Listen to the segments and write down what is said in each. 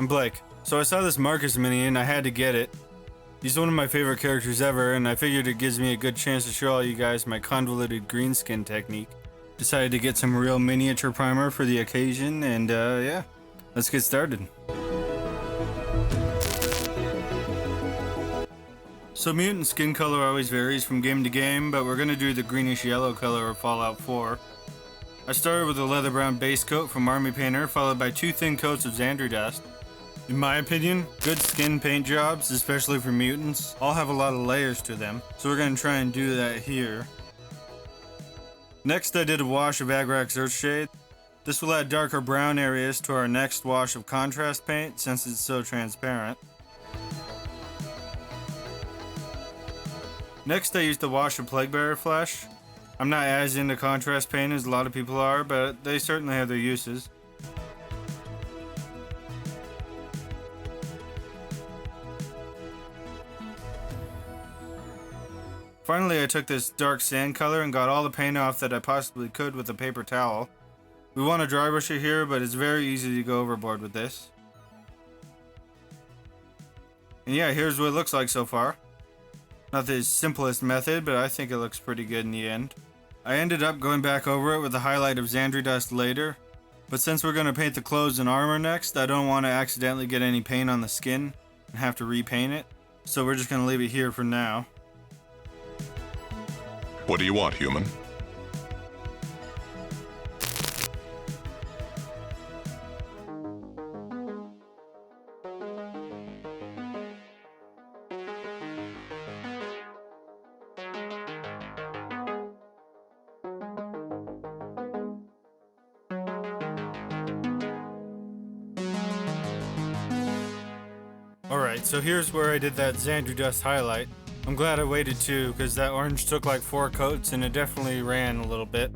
I'm Blake. So I saw this Marcus mini and I had to get it. He's one of my favorite characters ever, and I figured it gives me a good chance to show all you guys my convoluted green skin technique. Decided to get some real miniature primer for the occasion, and yeah, let's get started. So mutant skin color always varies from game to game, but we're gonna do the greenish yellow color of Fallout 4. I started with a leather brown base coat from Army Painter, followed by 2 thin coats of Xandri dust. In my opinion, good skin paint jobs, especially for mutants, all have a lot of layers to them, so we're gonna try and do that here. Next I did a wash of Agrax Earthshade. This will add darker brown areas to our next wash of contrast paint since it's so transparent. Next I used a wash of Plaguebearer Flesh. I'm not as into contrast paint as a lot of people are, but they certainly have their uses. Finally I took this dark sand color and got all the paint off that I possibly could with a paper towel. We want to dry brush it here, but it's very easy to go overboard with this. And yeah, here's what it looks like so far. Not the simplest method, but I think it looks pretty good in the end. I ended up going back over it with a highlight of Xandri dust later, but since we're going to paint the clothes and armor next, I don't want to accidentally get any paint on the skin and have to repaint it, so we're just going to leave it here for now. What do you want, human? Alright, so here's where I did that Xandri dust highlight. I'm glad I waited too, because that orange took like 4 coats and it definitely ran a little bit.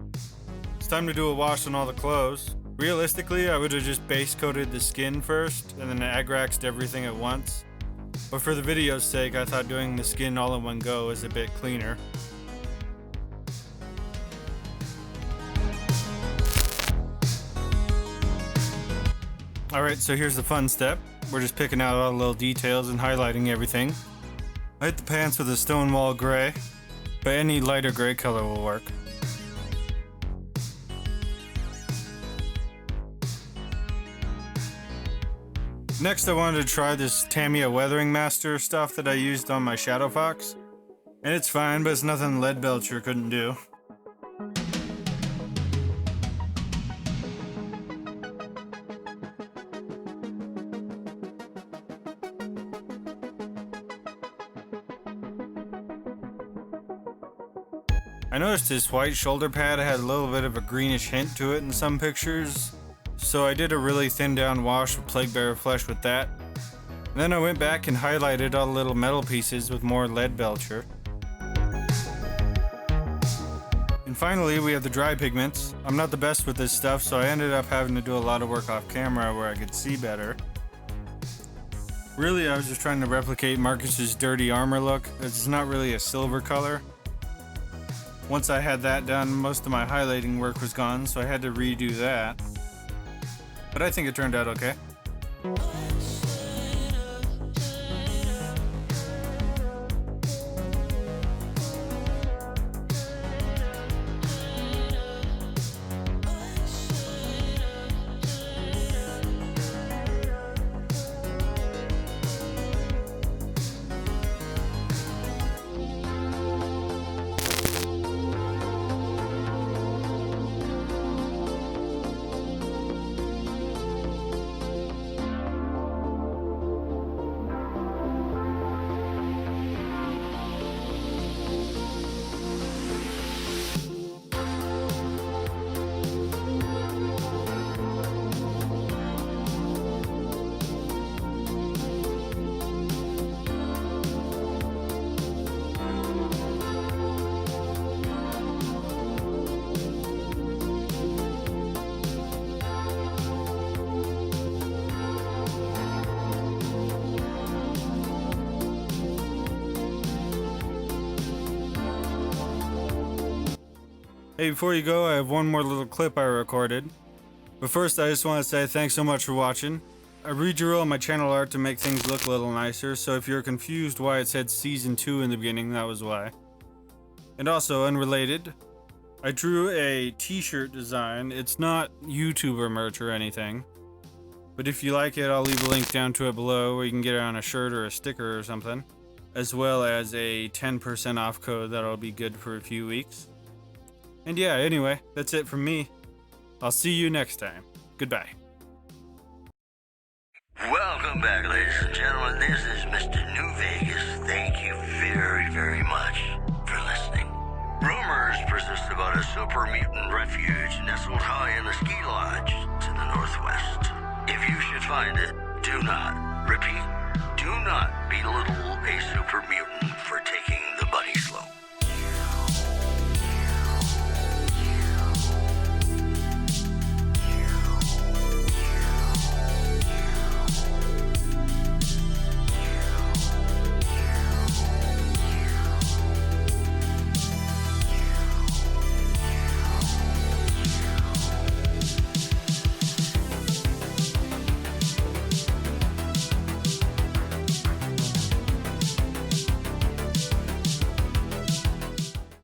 It's time to do a wash on all the clothes. Realistically, I would have just base coated the skin first and then Agraxed everything at once. But for the video's sake, I thought doing the skin all in one go is a bit cleaner. Alright, so here's the fun step. We're just picking out all the little details and highlighting everything. I hit the pants with a Stonewall gray, but any lighter gray color will work. Next I wanted to try this Tamiya Weathering Master stuff that I used on my Shadow Fox. And it's fine, but it's nothing Leadbelcher couldn't do. I noticed this white shoulder pad had a little bit of a greenish hint to it in some pictures, so I did a really thin down wash of Plaguebearer Flesh with that. And then I went back and highlighted all the little metal pieces with more Leadbelcher. And finally we have the dry pigments. I'm not the best with this stuff, so I ended up having to do a lot of work off camera where I could see better. Really I was just trying to replicate Marcus's dirty armor look. It's not really a silver color. Once I had that done, most of my highlighting work was gone, so I had to redo that. But I think it turned out okay. Hey, before you go, I have one more little clip I recorded. But first, I just want to say thanks so much for watching. I redrew my channel art to make things look a little nicer, so if you're confused why it said Season 2 in the beginning, that was why. And also, unrelated, I drew a t-shirt design. It's not YouTuber merch or anything, but if you like it, I'll leave a link down to it below where you can get it on a shirt or a sticker or something, as well as a 10% off code that'll be good for a few weeks. And yeah, anyway, that's it from me. I'll see you next time. Goodbye. Welcome back, ladies and gentlemen. This is Mr. New Vegas. Thank you very, very much for listening. Rumors persist about a super mutant refuge nestled high in the ski lodge to the northwest. If you should find it, do not, repeat, do not belittle